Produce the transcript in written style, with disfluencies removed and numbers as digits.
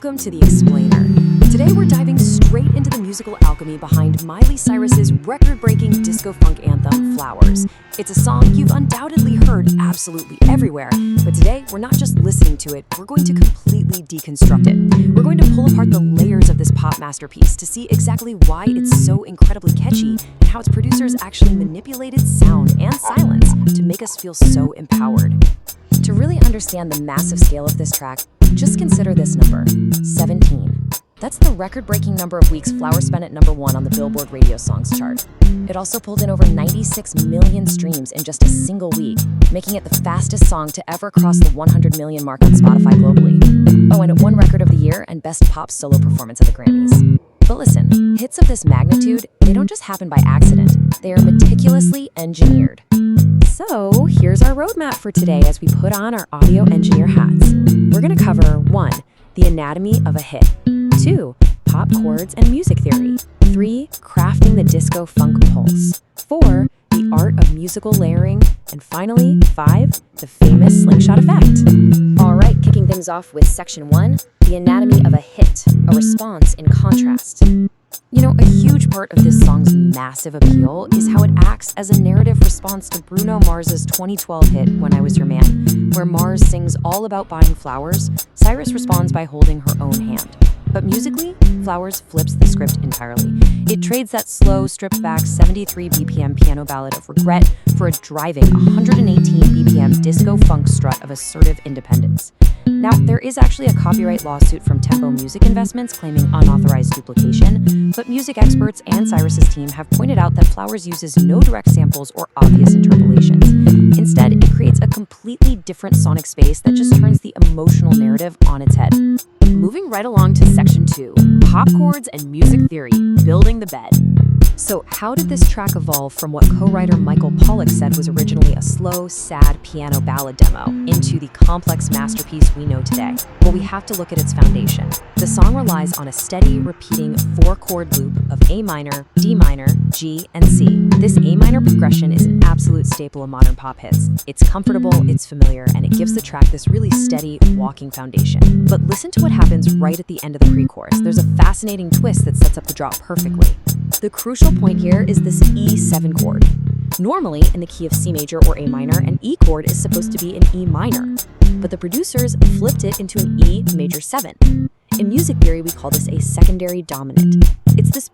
Welcome to The Explainer. Today we're diving straight into the musical alchemy behind Miley Cyrus's record-breaking disco-funk anthem, Flowers. It's a song you've undoubtedly heard absolutely everywhere, but today we're not just listening to it, we're going to completely deconstruct it. We're going to pull apart the layers of this pop masterpiece to see exactly why it's so incredibly catchy and how its producers actually manipulated sound and silence to make us feel so empowered. To really understand the massive scale of this track, just consider this number, 17. That's the record-breaking number of weeks Flowers spent at #1 on the Billboard Radio Songs chart. It also pulled in over 96 million streams in just a single week, making it the fastest song to ever cross the 100 million mark on Spotify globally. Oh, and it won Record of the Year and Best Pop Solo Performance at the Grammys. But listen, hits of this magnitude, they don't just happen by accident. They are meticulously engineered. So here's our roadmap for today as we put on our audio engineer hats. We're going to cover 1. The anatomy of a hit. 2. Pop chords and music theory. 3. Crafting the disco funk pulse. 4. The art of musical layering. And finally, 5. The famous slingshot effect. All right, kicking things off with section 1, the anatomy of a hit, a response in contrast. You know, a huge part of this song's massive appeal is how it acts as a narrative response to Bruno Mars's 2012 hit, When I Was Your Man, where Mars sings all about buying flowers. Cyrus responds by holding her own hand. But musically, Flowers flips the script entirely. It trades that slow, stripped-back 73 BPM piano ballad of regret for a driving 118 BPM disco-funk strut of assertive independence. Now, there is actually a copyright lawsuit from Tempo Music Investments claiming unauthorized duplication, but music experts and Cyrus's team have pointed out that Flowers uses no direct samples or obvious interpolations. Instead, it creates a completely different sonic space that just turns the emotional narrative on its head. Moving right along to section 2, pop chords and music theory, building the bed. So how did this track evolve from what co-writer Michael Pollack said was originally a slow, sad piano ballad demo into the complex masterpiece we know today? Well, we have to look at its foundation. The song relies on a steady, repeating 4-chord loop of A minor, D minor, G, and C. This A minor progression is an absolute staple of modern pop hits. It's comfortable, it's familiar, and it gives the track this really steady, walking foundation. But listen to what happens right at the end of the pre-chorus. There's a fascinating twist that sets up the drop perfectly. The crucial point here is this E7 chord. Normally, in the key of C major or A minor, an E chord is supposed to be an E minor, but the producers flipped it into an E major 7. In music theory, we call this a secondary dominant. It's this